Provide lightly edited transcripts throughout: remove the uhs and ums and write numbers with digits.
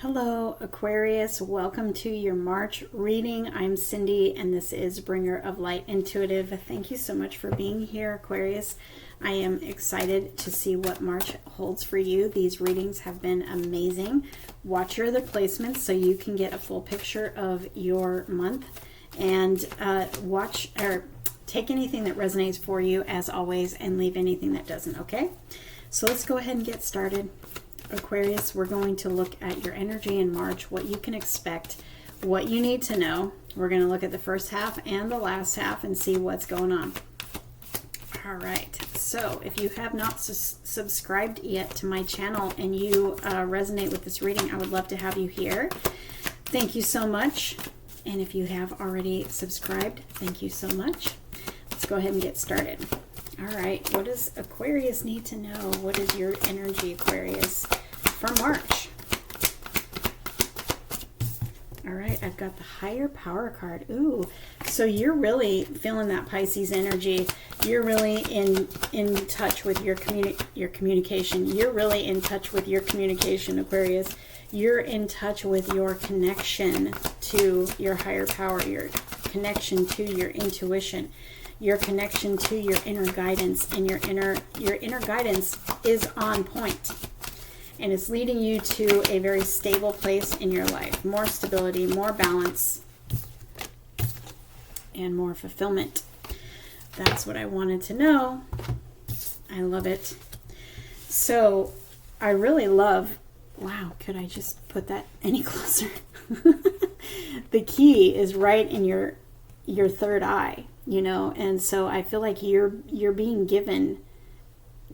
Hello, Aquarius. Welcome to your March reading. I'm Cindy, and this is Bringer of Light Intuitive. Thank you so much for being here, Aquarius. I am excited to see what March holds for you. These readings have been amazing. Watch your other placements so you can get a full picture of your month, and watch or take anything that resonates for you, as always, and leave anything that doesn't, okay? So let's go ahead and get started. Aquarius, we're going to look at your energy in March, what you can expect, what you need to know. We're going to look at the first half and the last half and see what's going on. All right, so if you have not subscribed yet to my channel and you resonate with this reading, I would love to have you here. Thank you so much. And if you have already subscribed, thank you so much. Let's go ahead and get started. All right, what does Aquarius need to know? What is your energy, Aquarius, for March? All right, I've got the Higher Power card. Ooh, so you're really feeling that Pisces energy. You're really in touch with your communication. You're really in touch with your communication, Aquarius. You're in touch with your connection to your higher power, your connection to your intuition, your connection to your inner guidance, and your inner guidance is on point, and it's leading you to a very stable place in your life. More stability, more balance, and more fulfillment. That's what I wanted to know. I love it. So I really love, wow, could I just put that any closer? The key is right in your third eye, you know, and so I feel like you're being given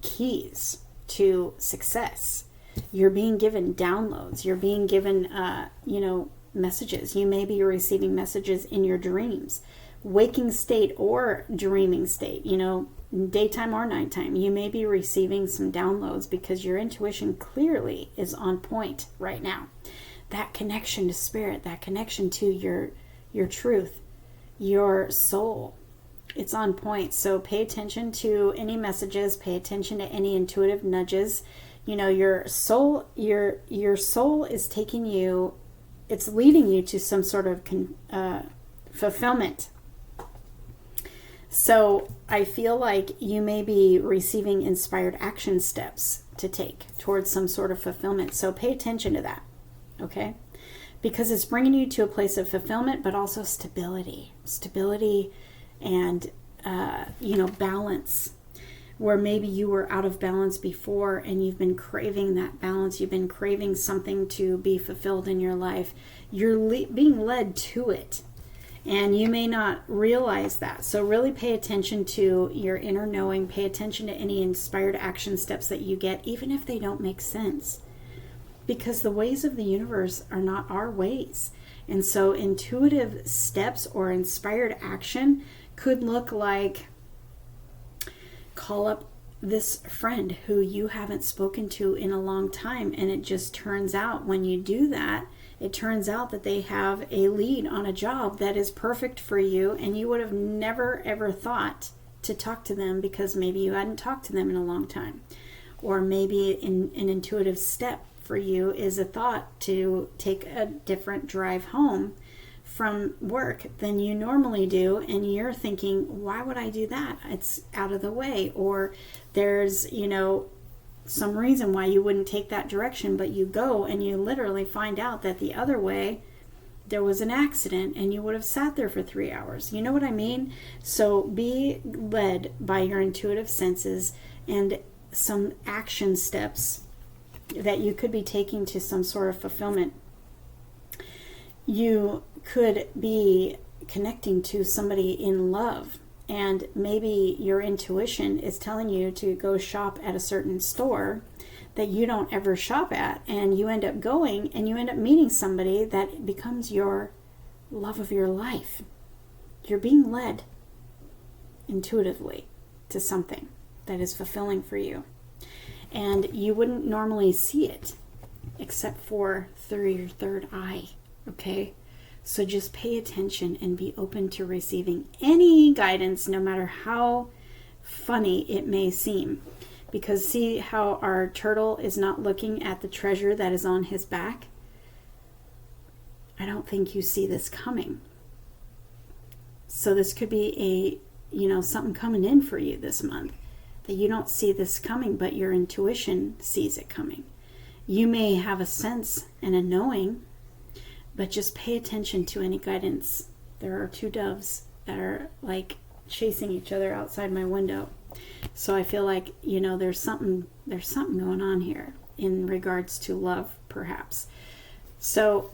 keys to success. You're being given downloads. You're being given, messages. You may be receiving messages in your dreams, waking state or dreaming state, daytime or nighttime. You may be receiving some downloads because your intuition clearly is on point right now. That connection to spirit, that connection to your truth, your soul, it's on point. So pay attention to any messages, pay attention to any intuitive nudges. Your soul is taking you, it's leading you to some sort of fulfillment. So I feel like you may be receiving inspired action steps to take towards some sort of fulfillment. So pay attention to that, okay? Because it's bringing you to a place of fulfillment, but also stability and, balance, where maybe you were out of balance before and you've been craving that balance. You've been craving something to be fulfilled in your life. You're being led to it, and you may not realize that. So really pay attention to your inner knowing. Pay attention to any inspired action steps that you get, even if they don't make sense. Because the ways of the universe are not our ways. And so intuitive steps or inspired action could look like, call up this friend who you haven't spoken to in a long time, and it just turns out when you do that, it turns out that they have a lead on a job that is perfect for you, and you would have never ever thought to talk to them because maybe you hadn't talked to them in a long time. Or maybe an intuitive step for you is a thought to take a different drive home from work than you normally do, and you're thinking, why would I do that? It's out of the way. Or there's some reason why you wouldn't take that direction, but you go and you literally find out that the other way there was an accident and you would have sat there for 3 hours. You know what I mean? So be led by your intuitive senses and some action steps that you could be taking to some sort of fulfillment. You could be connecting to somebody in love, and maybe your intuition is telling you to go shop at a certain store that you don't ever shop at, and you end up going and you end up meeting somebody that becomes your love of your life. You're being led intuitively to something that is fulfilling for you. And you wouldn't normally see it except for through your third eye, okay? So just pay attention and be open to receiving any guidance, no matter how funny it may seem. Because see how our turtle is not looking at the treasure that is on his back? I don't think you see this coming. So this could be something coming in for you this month that you don't see this coming, but your intuition sees it coming. You may have a sense and a knowing, but just pay attention to any guidance. There are two doves that are like chasing each other outside my window. So I feel like, there's something going on here in regards to love, perhaps. So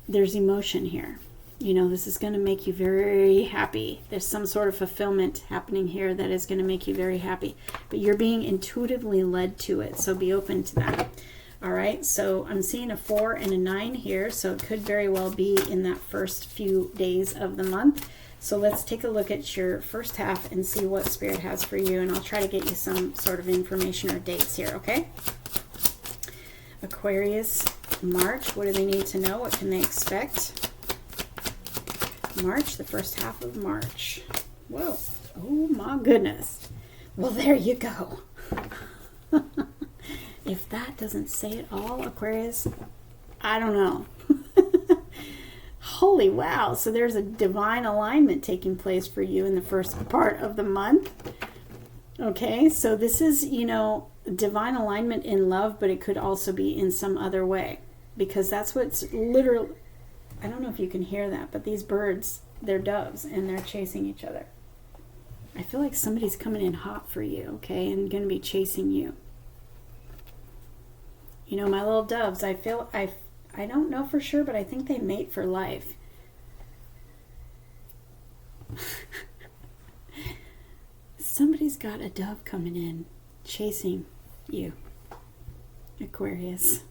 there's emotion here. This is going to make you very happy. There's some sort of fulfillment happening here that is going to make you very happy. But you're being intuitively led to it, so be open to that. All right, so I'm seeing a 4 and a 9 here, so it could very well be in that first few days of the month. So let's take a look at your first half and see what Spirit has for you, and I'll try to get you some sort of information or dates here, okay? Aquarius, March, what do they need to know? What can they expect? March, the first half of March. Whoa, oh my goodness. Well, there you go. If that doesn't say it all, Aquarius, I don't know. Holy wow. So there's a divine alignment taking place for you in the first part of the month. Okay, so this is, divine alignment in love, but it could also be in some other way. Because that's what's literally, I don't know if you can hear that, but these birds, they're doves, and they're chasing each other. I feel like somebody's coming in hot for you, okay, and going to be chasing you. My little doves, I don't know for sure, but I think they mate for life. Somebody's got a dove coming in, chasing you, Aquarius.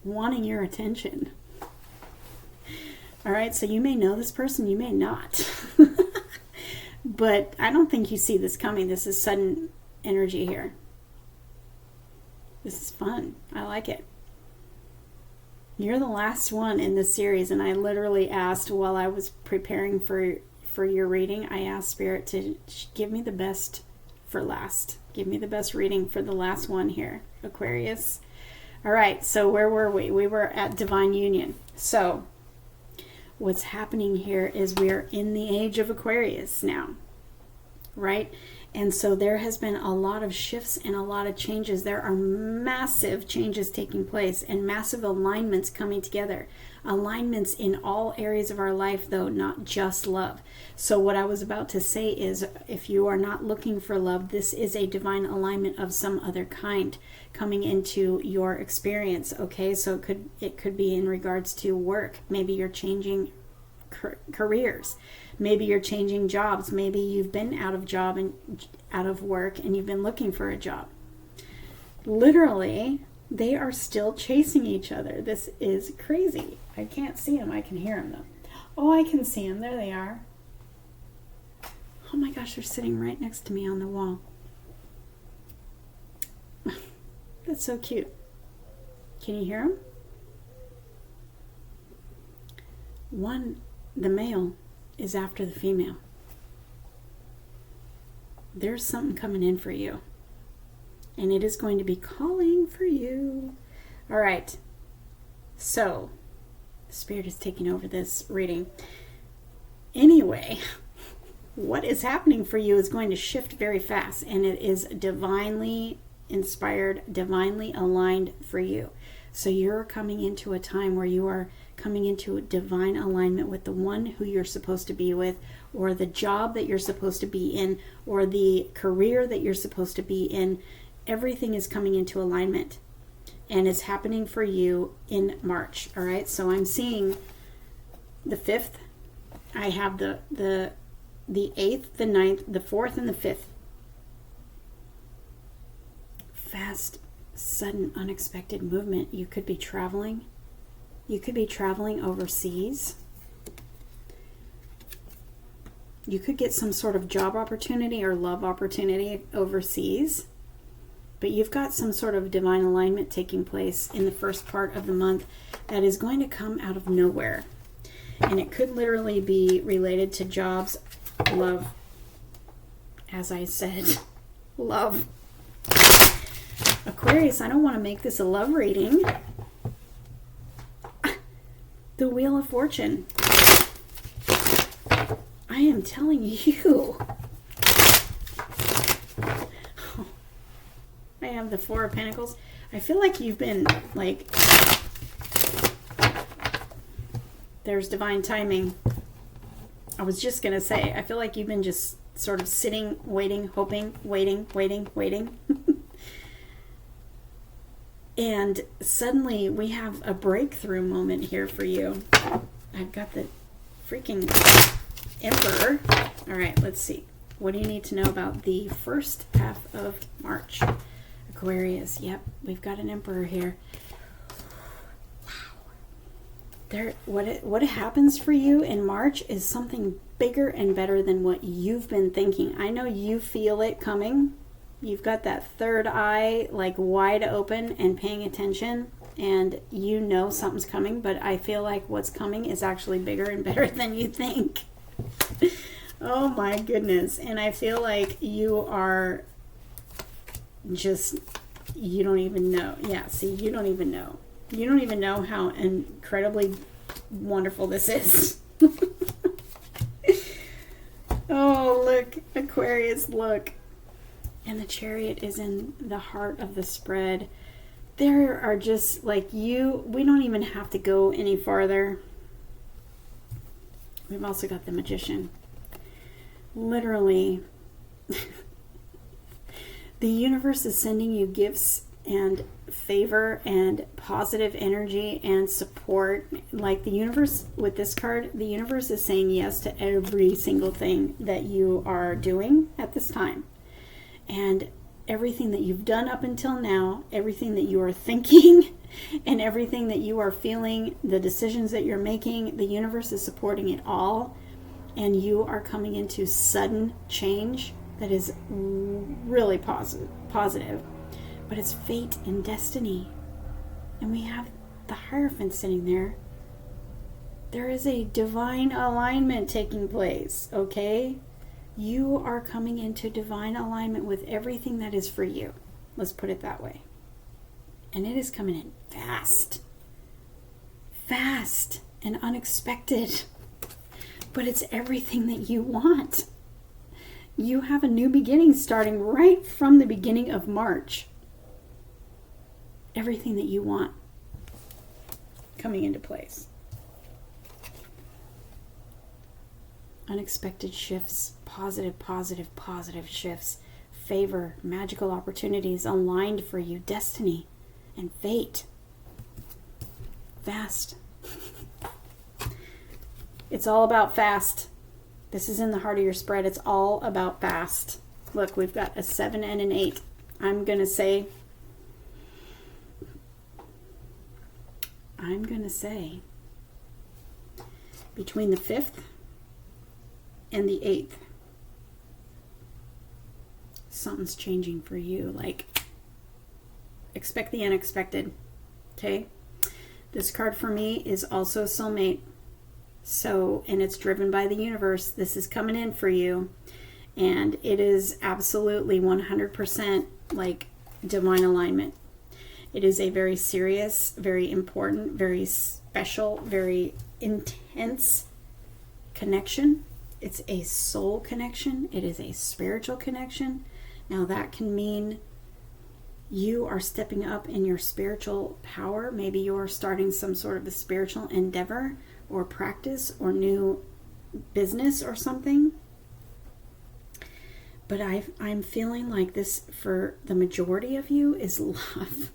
Wanting your attention. All right, so you may know this person, you may not. But I don't think you see this coming. This is sudden energy here. This is fun. I like it. You're the last one in this series, and I literally asked while I was preparing for your reading, I asked Spirit to give me the best for last. Give me the best reading for the last one here, Aquarius. All right, so where were we? We were at Divine Union. So what's happening here is we are in the age of Aquarius now, right? And so there has been a lot of shifts and a lot of changes. There are massive changes taking place and massive alignments coming together. Alignments in all areas of our life, though, not just love. So what I was about to say is, if you are not looking for love, this is a divine alignment of some other kind coming into your experience, okay? So it could be in regards to work. Maybe you're changing careers. Maybe you're changing jobs. Maybe you've been out of job and out of work and you've been looking for a job. Literally, they are still chasing each other. This is crazy. I can't see them. I can hear them though. Oh, I can see them. There they are. Oh my gosh, they're sitting right next to me on the wall. That's so cute. Can you hear them? The male is after the female. There's something coming in for you. And it is going to be calling for you. All right. So, Spirit is taking over this reading. Anyway, what is happening for you is going to shift very fast. And it is divinely inspired, divinely aligned for you. So you're coming into a time where you are coming into a divine alignment with the one who you're supposed to be with, or the job that you're supposed to be in, or the career that you're supposed to be in. Everything is coming into alignment, and it's happening for you in March. All right, so I'm seeing the 5th. I have the 8th, the 9th, the 4th, and the 5th. Fast, sudden, unexpected movement. You could be traveling. You could be traveling overseas. You could get some sort of job opportunity or love opportunity overseas. But you've got some sort of divine alignment taking place in the first part of the month that is going to come out of nowhere. And it could literally be related to jobs, love, as I said, love. Aquarius, I don't want to make this a love reading. The Wheel of Fortune. I am telling you. I have the Four of Pentacles. I feel like you've been like, there's divine timing. I was just going to say, I feel like you've been just sort of sitting, waiting, hoping, waiting. And suddenly we have a breakthrough moment here for you. I've got the freaking Emperor. All right, let's see. What do you need to know about the first half of March? Aquarius. Yep, we've got an Emperor here. Wow. What happens for you in March is something bigger and better than what you've been thinking. I know you feel it coming. You've got that third eye like wide open and paying attention, and you know something's coming, but I feel like what's coming is actually bigger and better than you think. Oh my goodness. And I feel like you are just, you don't even know. Yeah, see, you don't even know. You don't even know how incredibly wonderful this is. Oh, look, Aquarius, look. And the Chariot is in the heart of the spread. There are just like we don't even have to go any farther. We've also got the Magician. Literally, the universe is sending you gifts and favor and positive energy and support. Like the universe, with this card, the universe is saying yes to every single thing that you are doing at this time. And everything that you've done up until now, everything that you are thinking, and everything that you are feeling, the decisions that you're making, the universe is supporting it all. And you are coming into sudden change that is really positive. But it's fate and destiny. And we have the Hierophant sitting there. There is a divine alignment taking place, okay? You are coming into divine alignment with everything that is for you. Let's put it that way. And it is coming in fast. Fast and unexpected. But it's everything that you want. You have a new beginning starting right from the beginning of March. Everything that you want coming into place. Unexpected shifts, positive shifts, favor, magical opportunities aligned for you, destiny and fate. Fast. It's all about fast. This is in the heart of your spread. It's all about fast. Look, we've got a 7 and an 8. I'm going to say between the 5th and the 8th, something's changing for you. Like, expect the unexpected. Okay? This card for me is also soulmate. So, and it's driven by the universe. This is coming in for you. And it is absolutely 100% like divine alignment. It is a very serious, very important, very special, very intense connection. It's a soul connection. It is a spiritual connection. Now that can mean you are stepping up in your spiritual power. Maybe you're starting some sort of a spiritual endeavor or practice or new business or something. But I'm feeling like this for the majority of you is love.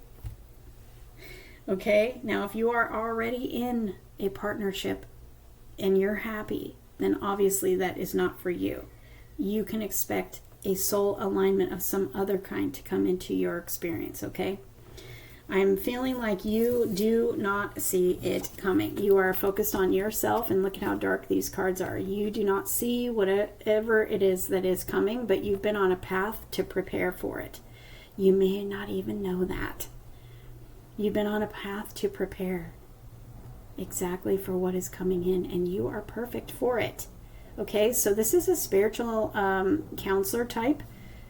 Okay? Now, if you are already in a partnership and you're happy, then obviously that is not for you. You can expect a soul alignment of some other kind to come into your experience, okay? I'm feeling like you do not see it coming. You are focused on yourself, and look at how dark these cards are. You do not see whatever it is that is coming, but you've been on a path to prepare for it. You may not even know that. You've been on a path to prepare exactly for what is coming in, and you are perfect for it. Okay, so this is a spiritual counselor type,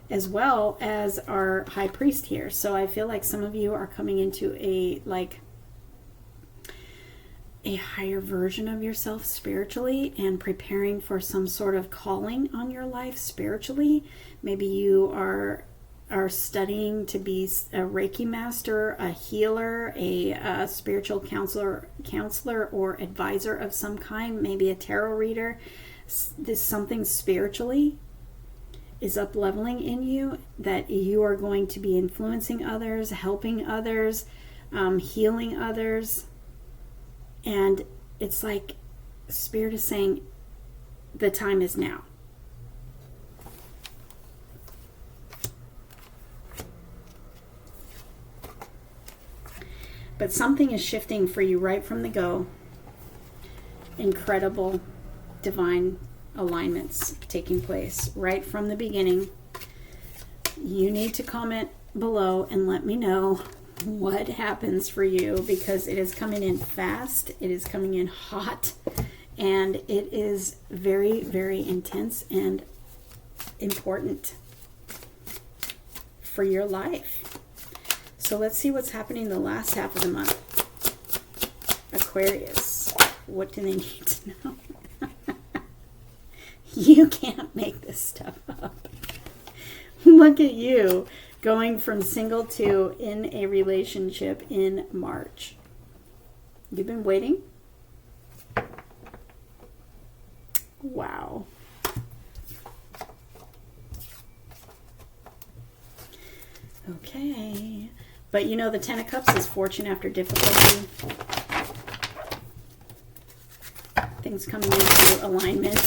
as well as our high priest here. So I feel like some of you are coming into a a higher version of yourself spiritually and preparing for some sort of calling on your life spiritually. Maybe you are studying to be a Reiki master, a healer, a spiritual counselor or advisor of some kind, maybe a tarot reader. This something spiritually is up leveling in you, that you are going to be influencing others, helping others, healing others. And it's like Spirit is saying the time is now. But something is shifting for you right from the go. Incredible divine alignments taking place right from the beginning. You need to comment below and let me know what happens for you, because it is coming in fast, it is coming in hot, and it is very, very intense and important for your life. So let's see what's happening the last half of the month. Aquarius, what do they need to know? You can't make this stuff up. Look at you going from single to in a relationship in March. You've been waiting? Wow. Okay. But you know, the Ten of Cups is fortune after difficulty. Things coming into alignment.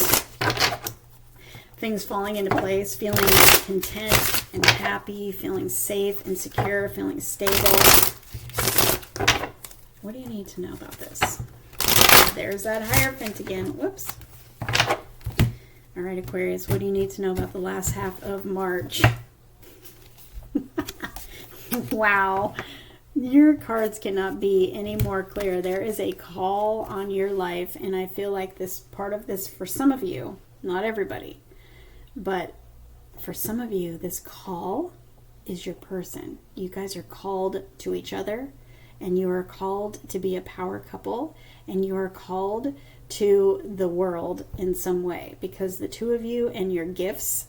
Things falling into place. Feeling content and happy. Feeling safe and secure. Feeling stable. What do you need to know about this? There's that Hierophant again. Whoops. All right, Aquarius, what do you need to know about the last half of March? Wow. Your cards cannot be any more clear. There is a call on your life, and I feel like this part of this, for some of you, not everybody, but for some of you, this call is your person. You guys are called to each other, and you are called to be a power couple, and you are called to the world in some way, because the two of you and your gifts,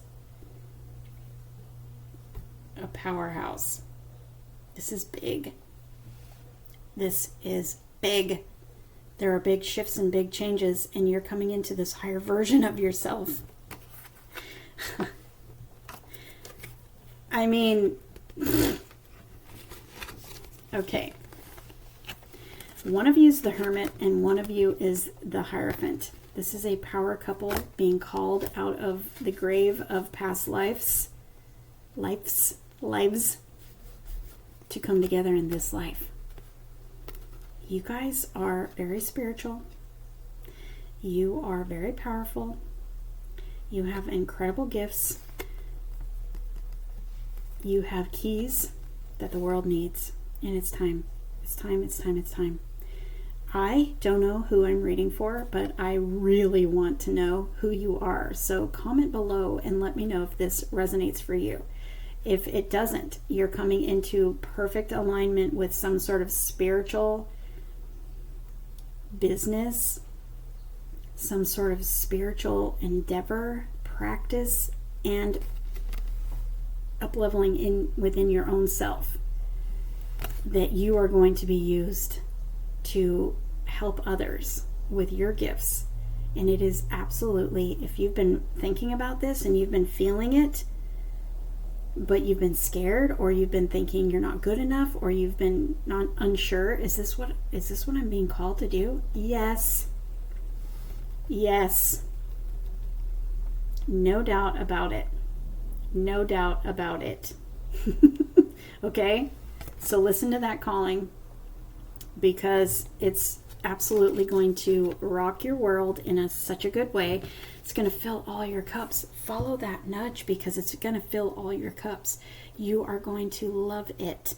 a powerhouse. This is big. This is big. There are big shifts and big changes, and you're coming into this higher version of yourself. I mean, okay. One of you is the Hermit, and one of you is the Hierophant. This is a power couple being called out of the grave of past lives to come together in this life. You guys are very spiritual. You are very powerful. You have incredible gifts. You have keys that the world needs. And it's time. It's time, it's time, it's time. I don't know who I'm reading for, but I really want to know who you are. So comment below and let me know if this resonates for you. If it doesn't, you're coming into perfect alignment with some sort of spiritual business, some sort of spiritual endeavor, practice, and up-leveling within your own self, that you are going to be used to help others with your gifts. And it is absolutely, if you've been thinking about this and you've been feeling it, but you've been scared, or you've been thinking you're not good enough, or you've been not unsure, is this what I'm being called to do? Yes. Yes. No doubt about it. No doubt about it. Okay? So listen to that calling, because it's absolutely going to rock your world in such a good way. It's going to fill all your cups. Follow that nudge, because it's going to fill all your cups. You are going to love it.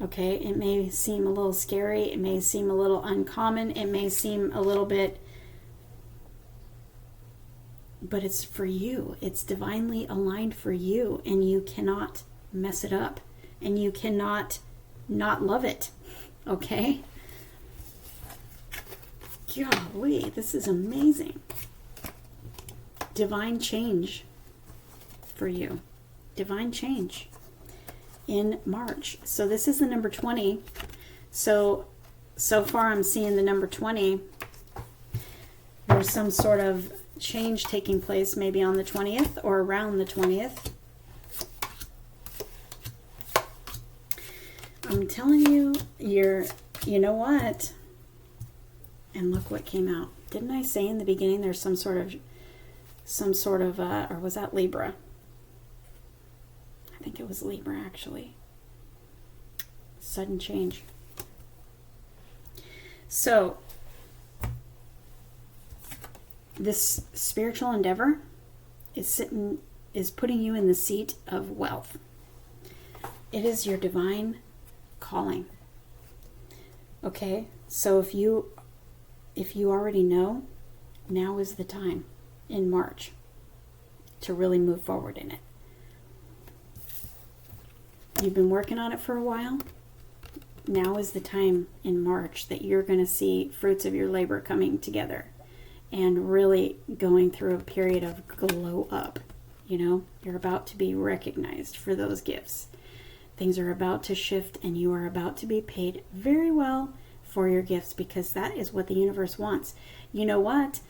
Okay? It may seem a little scary. It may seem a little uncommon. It may seem a little bit, but it's for you. It's divinely aligned for you, and you cannot mess it up, and you cannot not love it. Okay? Golly, this is amazing. Divine change for you. Divine change in March. So this is the number 20. So far I'm seeing the number 20. There's some sort of change taking place maybe on the 20th or around the 20th. I'm telling you, you know what? And look what came out. Didn't I say in the beginning there's some sort of, or was that Libra? I think it was Libra, actually. Sudden change. So, this spiritual endeavor is putting you in the seat of wealth. It is your divine calling. Okay? So if you already know, now is the time in March to really move forward in it. You've been working on it for a while. Now is the time in March that you're going to see fruits of your labor coming together and really going through a period of glow up. You know, you're about to be recognized for those gifts. Things are about to shift and you are about to be paid very well for your gifts, because that is what the universe wants. You know what?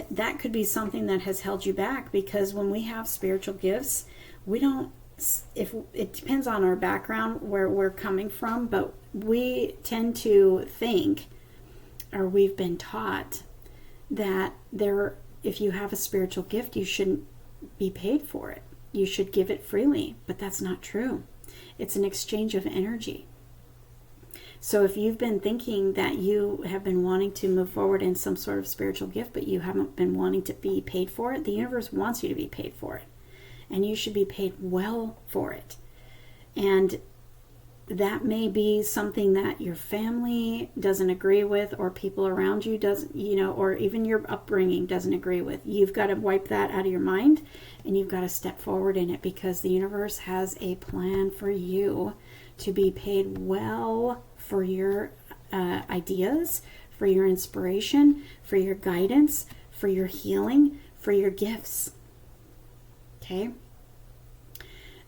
That could be something that has held you back, because when we have spiritual gifts, we don't, if it depends on our background, where we're coming from, but we tend to think, or we've been taught, that if you have a spiritual gift, you shouldn't be paid for it. You should give it freely, but that's not true. It's an exchange of energy. So if you've been thinking that you have been wanting to move forward in some sort of spiritual gift, but you haven't been wanting to be paid for it, the universe wants you to be paid for it. And you should be paid well for it. And that may be something that your family doesn't agree with, or people around you doesn't, or even your upbringing doesn't agree with. You've got to wipe that out of your mind, and you've got to step forward in it, because the universe has a plan for you to be paid well for your ideas, for your inspiration, for your guidance, for your healing, for your gifts. Okay?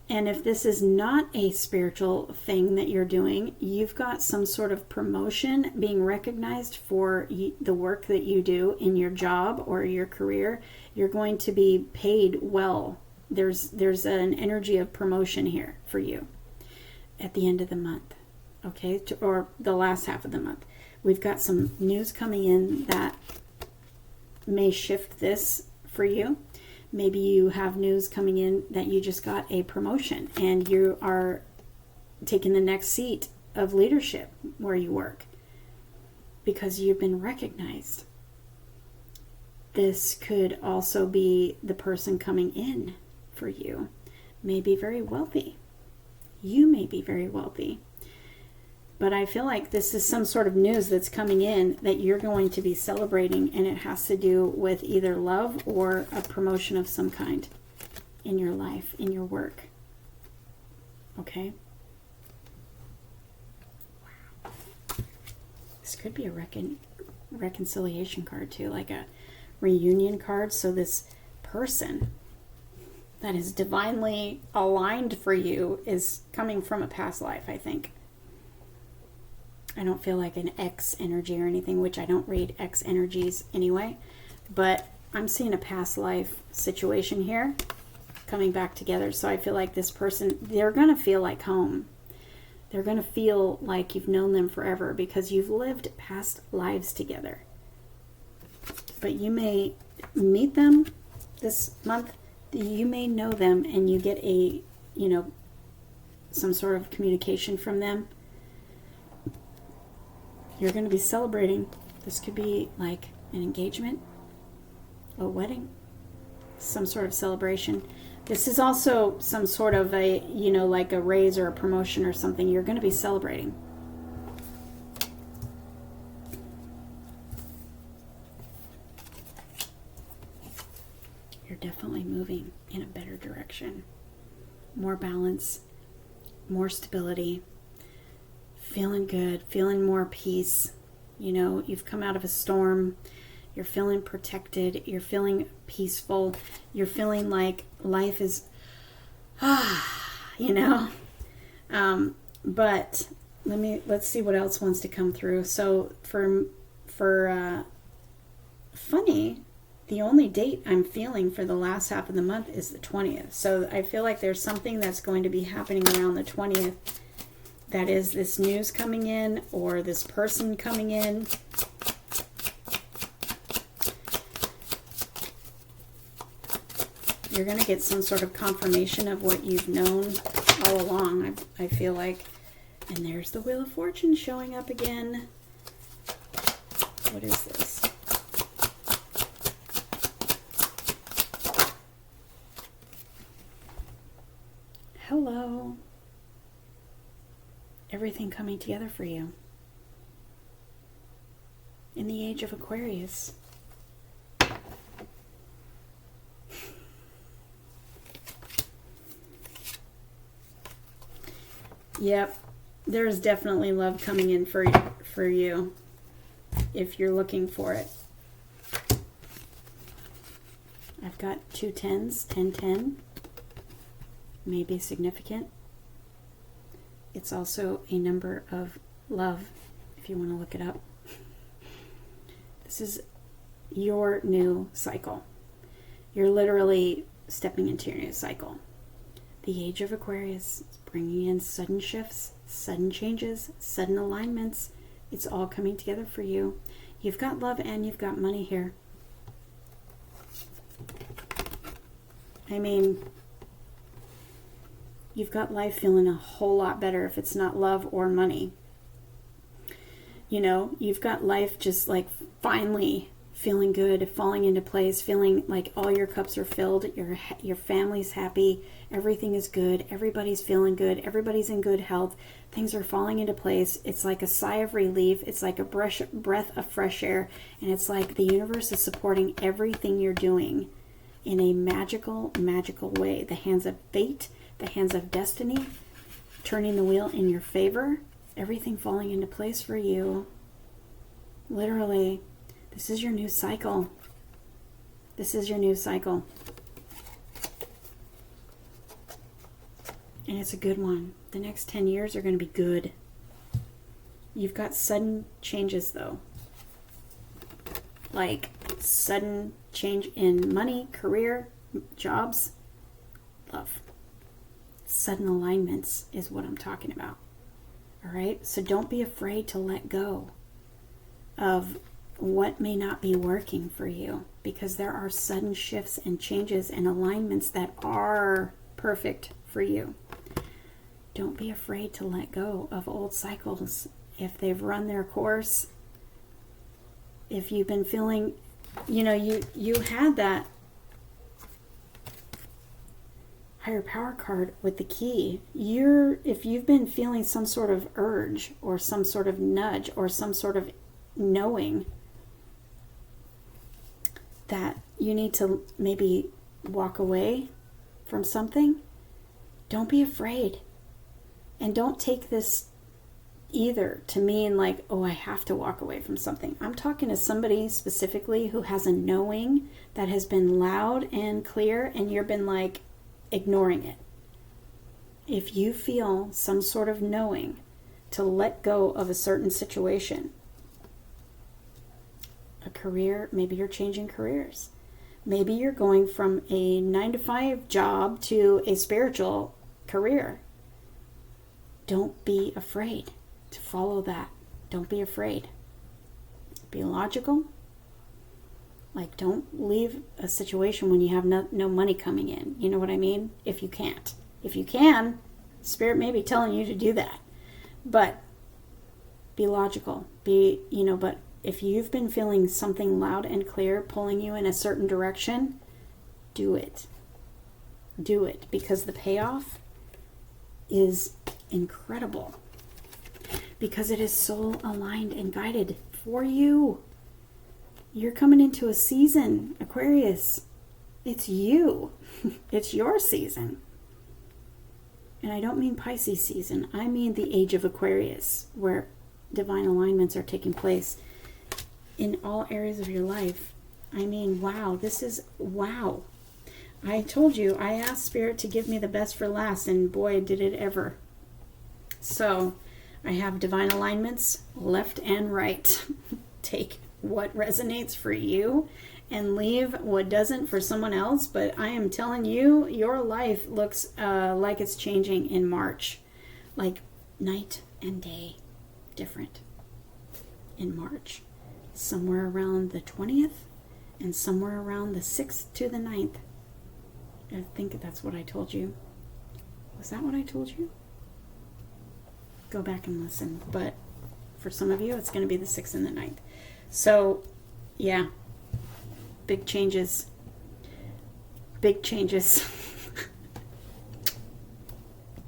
And if this is not a spiritual thing that you're doing, you've got some sort of promotion being recognized for the work that you do in your job or your career. You're going to be paid well. There's an energy of promotion here for you at the end of the month, okay, or the last half of the month. We've got some news coming in that may shift this for you. Maybe you have news coming in that you just got a promotion and you are taking the next seat of leadership where you work because you've been recognized. This could also be the person coming in for you may be very wealthy. You may be very wealthy. But I feel like this is some sort of news that's coming in that you're going to be celebrating, and it has to do with either love or a promotion of some kind in your life, in your work. Okay? Wow. This could be a reconciliation card too, like a reunion card. So this person that is divinely aligned for you is coming from a past life, I think. I don't feel like an X energy or anything, which I don't read X energies anyway, but I'm seeing a past life situation here coming back together. So I feel like this person, they're going to feel like home. They're going to feel like you've known them forever because you've lived past lives together. But you may meet them this month. You may know them and you get a, some sort of communication from them. You're going to be celebrating. This could be like an engagement, a wedding, some sort of celebration. This is also some sort of a, like a raise or a promotion or something. You're going to be celebrating. You're definitely moving in a better direction. More balance, more stability. Feeling good, feeling more peace, You know, you've come out of a storm. You're feeling protected. You're feeling peaceful. You're feeling like life is, you know. But let's see what else wants to come through. So for funny, the only date I'm feeling for the last half of the month is the 20th. So I feel like there's something that's going to be happening around the 20th. That is this news coming in or this person coming in. You're going to get some sort of confirmation of what you've known all along, I feel like. And there's the Wheel of Fortune showing up again. What is this? Hello. Everything coming together for you. In the age of Aquarius. Yep, there's definitely love coming in for you if you're looking for it. I've got 2 10s, 10, 10. May be significant. It's also a number of love, if you want to look it up. This is your new cycle. You're literally stepping into your new cycle. The age of Aquarius is bringing in sudden shifts, sudden changes, sudden alignments. It's all coming together for you. You've got love and you've got money here. I mean, you've got life feeling a whole lot better if it's not love or money. You know, you've got life just like finally feeling good, falling into place, feeling like all your cups are filled, your family's happy, everything is good, everybody's feeling good, everybody's in good health, things are falling into place. It's like a sigh of relief, it's like a breath of fresh air, and it's like the universe is supporting everything you're doing in a magical, magical way. The hands of fate, the hands of destiny, turning the wheel in your favor, everything falling into place for you. Literally, this is your new cycle. This is your new cycle. And it's a good one. The next 10 years are going to be good. You've got sudden changes, though. Like sudden change in money, career, jobs, love. Sudden alignments is what I'm talking about. All right? So don't be afraid to let go of what may not be working for you, because there are sudden shifts and changes and alignments that are perfect for you. Don't be afraid to let go of old cycles if they've run their course. If you've been feeling, you had that higher power card with the key. If you've been feeling some sort of urge or some sort of nudge or some sort of knowing that you need to maybe walk away from something, don't be afraid. And don't take this either to mean like, oh, I have to walk away from something. I'm talking to somebody specifically who has a knowing that has been loud and clear, and you've been like ignoring it. If you feel some sort of knowing to let go of a certain situation, a career, maybe you're changing careers. Maybe you're going from a 9-to-5 job to a spiritual career. Don't be afraid to follow that. Don't be afraid. Be logical. Like, don't leave a situation when you have no money coming in. You know what I mean? If you can't. If you can, Spirit may be telling you to do that. But be logical. But if you've been feeling something loud and clear pulling you in a certain direction, do it. Do it, because the payoff is incredible. Because it is soul aligned and guided for you. You're coming into a season, Aquarius. It's you. It's your season. And I don't mean Pisces season. I mean the age of Aquarius, where divine alignments are taking place in all areas of your life. I mean, wow, this is wow. I told you, I asked Spirit to give me the best for last, and boy, did it ever. So, I have divine alignments left and right. Take what resonates for you and leave what doesn't for someone else. But I am telling you, your life looks like it's changing in March. Like night and day different in March. Somewhere around the 20th and somewhere around the 6th to the 9th. I think that's what I told you. Was that what I told you? Go back and listen. But for some of you, it's going to be the 6th and the 9th. So, yeah. Big changes. Big changes.